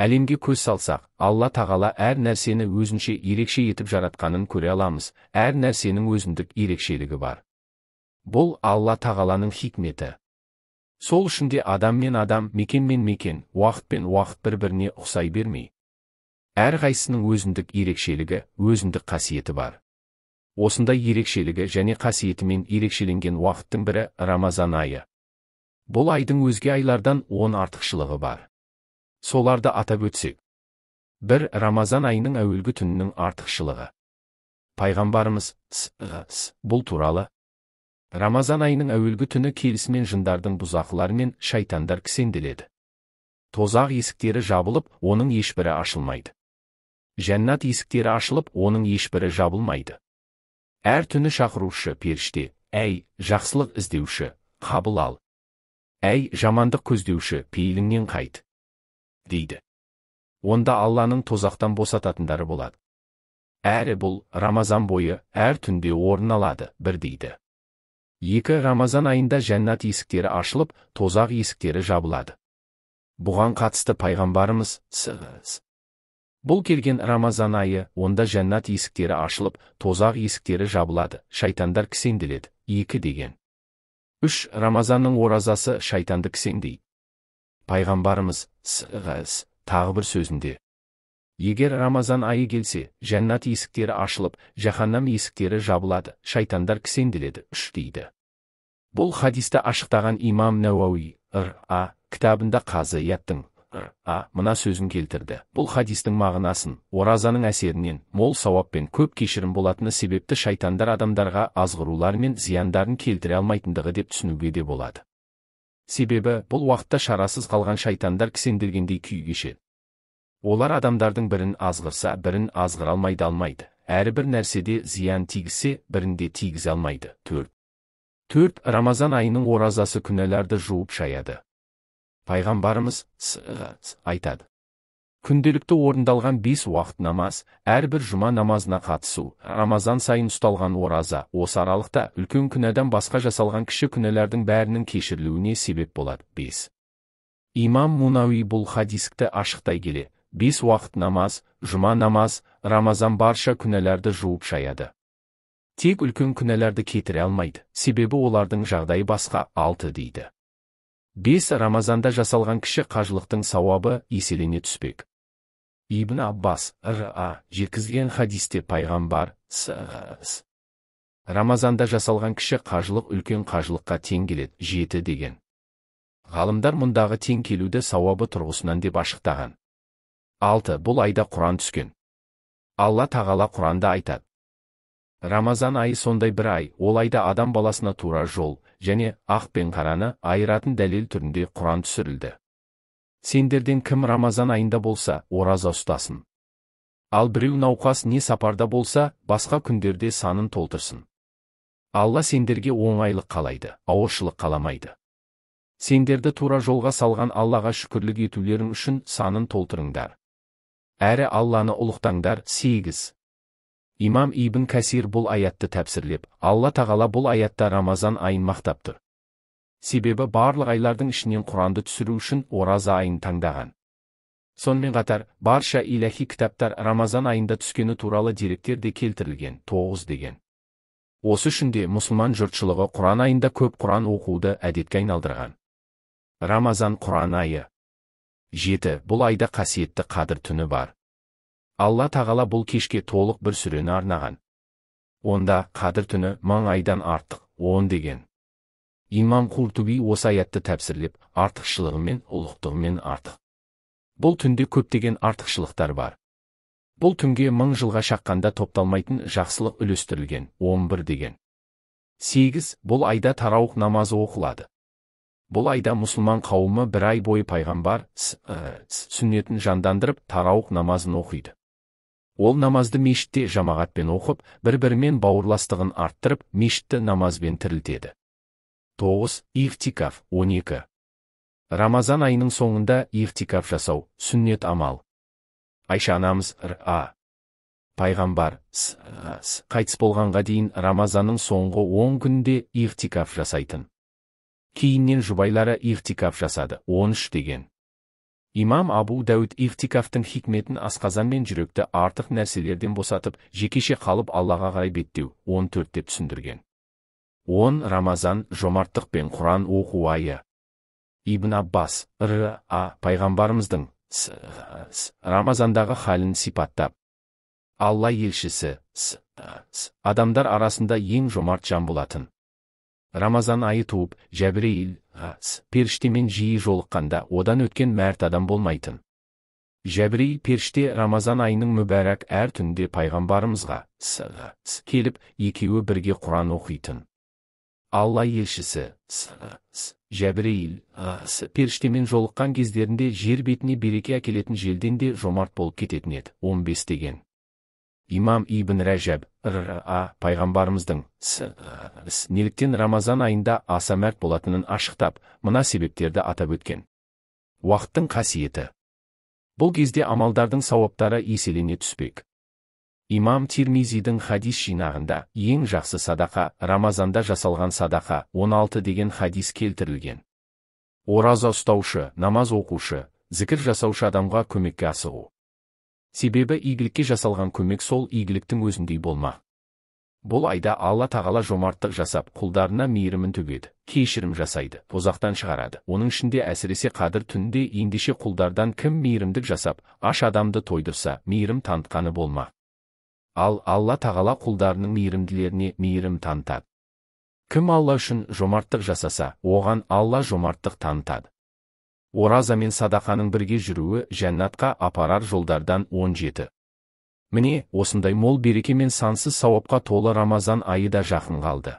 Әлемге көз салсақ, Алла тағала әр нәрсені өзінше ерекше етіп жаратқанын көре аламыз, әр нәрсенің өзіндік ерекшелігі бар. Бұл Алла тағаланың хикметі. Сол үшін де адам мен адам, мекен мен мекен, уақыт пен уақыт бір-біріне ұқсай бермей. Әр қайсының өзіндік ерекшелігі, өзіндік қасиеті бар. Осындай ерекшелігі және қасиетімен ерекшеленген уақыттың бірі Рамазан айы. Бұл айдың өзге айлардан 10 артықшылығы бар. Соларды атап өтсек. 1. Рамазан айының әуелгі түнінің артықшылығы. Пайғамбарымыз бұл туралы. Рамазан айының әуелгі түні келісімен жындардың бұзақылары мен шайтандар кісенделеді. Тозақ есіктері жабылып, оның ешбірі ашылмайды. Жәннат есіктері ашылып, оның ешбірі жабылмайды. Әр түні шақырушы періште, әй, жақсылық іздеуші, қабыл ал. Әй, жамандық көздеуші, пейіліңнен қайт. Дейді. Онда Алланың тозақтан босататындары болады. Әрі бұл, Рамазан бойы, әр түнде орын алады, бір дейді. 2. Рамазан айында жәннат есіктері ашылып, тозақ есіктері жабылады. Бұған қатысты пайғамбарымыз бұл келген Рамазан айы, онда жәннат есіктері ашылып, тозақ есіктері жабылады, шайтандар кісенделеді, 2 деген. 3. Рамазанның оразасы шайтанды кісендейді. Пайғамбарымыз тағы бір сөзінде. Егер Рамазан айы келсе, жәннат есіктері ашылып, жаһаннам есіктері жабылады, шайтандар кісенделеді, 3 дейді. Бұл хадисті ашықтаған имам Науауи кітабында Қазы Ияттың мына сөзін келтірді. Бұл хадистің мағынасын, оразаның әсерінен, мол сауаппен көп кешірім болатыны себепті шайтандар адамдарға азғырулар мен зияндарын келтіре алмайтындығы деп түсінуге де болады. Себебі, бұл уақытта шарасыз қалған шайтандар кісенделгендей күй кешеді. Олар адамдардың бірін азғырса, бірін азғыра алмайды. Әрі бір нәрседе зиян тигізсе, бірінде тигізе алмайды. 4. Рамазан айының оразасы күнәларды жуып шаяды. Пайғамбарымыз айтады. Күнделікті орындалған 5 уақыт намаз, әрбір жұма намазына қатысу, Рамазан сайын ұсталған ораза, осы аралықта үлкен күнәдан басқа жасалған кіші күнәлардың бәрінің кешірілуіне себеп болады. 5. Имам Мунауи бұл хадисті ашықтай келе, 5 уақыт намаз, жұма намаз, Рамазан барша күнәларды жуып шаяды. Тек үлкен күнәларды кетіре алмайды, себебі олардың жағдайы басқа. 6 дейді. 5. Рамазанда жасалған кіші қажылықтың сауабы еселене түспек. Ибн Аббас жеткізген хадисте пайғамбар Рамазанда жасалған кіші қажылық үлкен қажылыққа тең келеді, 7 деген. Ғалымдар мұндағы тең келуді сауабы тұрғысынан деп ашықтаған. 6. Бұл айда Құран түскен. Алла тағала Құранда айтады. Рамазан айы сондай бір ай, ол айда адам баласына тура жол, және ақ пен қараны айыратын дәлел түрінде Құран түсірілді. Сендерден кім Рамазан айында болса, ораза ұстасын. Ал біреу науқас не сапарда болса, басқа күндерде санын толтырсын. Алла сендерге оңайлық қалайды, ауыршылық қаламайды. Сендерді тура жолға салған Аллаға шүкірлік етулерің үшін санын толтырыңдар. Әрі Алланы ұлықтаңдар. 8. Имам Ибн Касир бұл аятты тәпсірлеп, Алла тағала бұл аятта Рамазан айын мақтап тұр. Себебі барлық айлардың ішінен Құранды түсіру үшін ораза айын таңдаған. Сонымен қатар, барша илахи кітаптар Рамазан айында түскені туралы деректер де келтірілген. 9 деген. Осы үшін де мұсылман жұртшылығы Құран айында көп Құран оқуды әдетке айналдырған. Рамазан Құран айы. 7. Бұл айда қасиетті Қадір түні бар. Алла тағала бұл кешке толық бір сүрені арнаған. Онда Қадір түні 1000 айдан артық, 10 деген. Имам Қуртуби осы аятты тәпсірлеп, артықшылығымен, ұлықтығымен артық. Бұл түнде көптеген артықшылықтар бар. Бұл түнге 1000 жылға шаққанда топталмайтын жақсылық үлестірілген, 11 деген. 8. Бұл айда тараух намазы оқылады. Бұл айда мұсылман қауымы бір ай бойы пайғамбар сүннетін жандандырып тараух намазын оқиды. Ол намазды мешітте жамағатпен оқып, бір-бірімен бауырластығын арттырып, мешітті намазбен тірілтеді. 9. Ихтикаф. 12. Рамазан айының соңында ихтикаф жасау, сүннет амал. Айша анамыз пайғамбар қайтыс болғанға дейін Рамазанның соңғы 10 күнде ихтикаф жасайтын. Кейіннен жұбайлары ихтикаф жасады, 13 деген. Имам Абу Дәуд ихтикафтың хикметін асқазан мен жүректі артық нәрселерден босатып, жекеше қалып Аллаға қарай беттеу 14 деп түсіндірген. 10. Рамазан, жомарттық пен Құран оқу айы. Ибн Аббас, пайғамбарымыздың Рамазандағы халін сипаттап, Алла елшісі, адамдар арасында ең жомарт жан болатын. Рамазан айы туып, Жәбірейіл, періштемен жиі жолыққанда одан өткен мәрт адам болмайтын. Жәбірейіл періште Рамазан айының мүбәрәк әр түнде пайғамбарымызға келіп, екеуі бірге Құран оқитын. Алла елшісі, Жәбірейіл, періштемен жолыққан кездерінде жер бетіне береке әкелетін желден де жомарт болып кететін еді. 15 деген. Имам Ибн Рәжәб, пайғамбарымыздың неліктен Рамазан айында аса мәрт болатынын ашықтап, мына себептерді атап өткен. Уақыттың қасиеті. Бұл кезде амалдардың сауаптары еселене түспек. Имам Тирмизидің хадис жинағында ең жақсы садақа Рамазанда жасалған садақа 16 деген хадис келтірілген. Ораза ұстаушы, намаз оқушы, зікір жасаушы адамға көмекке асығу. Себебі игілікке жасалған көмек сол игіліктің өзіндей болмақ. Бұл айда Алла тағала жомарттық жасап, құлдарына мейірімін төгеді, кешірім жасайды, тозақтан шығарады. Оның ішінде әсіресе қадір түнінде ендеше құлдардан кім мейірімдік жасап, аш адамды тойдырса, мейірім танытқаны болмақ. Ал Алла тағала құлдарының мейірімділеріне мейірім танытады. Кім Алла үшін жомарттық жасаса, оған Алла жомарттық танытады. Ораза мен садақаның бірге жүруі жәннатқа апарар жолдардан 17. Міне, осындай мол береке мен сансыз сауапқа толы Рамазан айы да жақын қалды.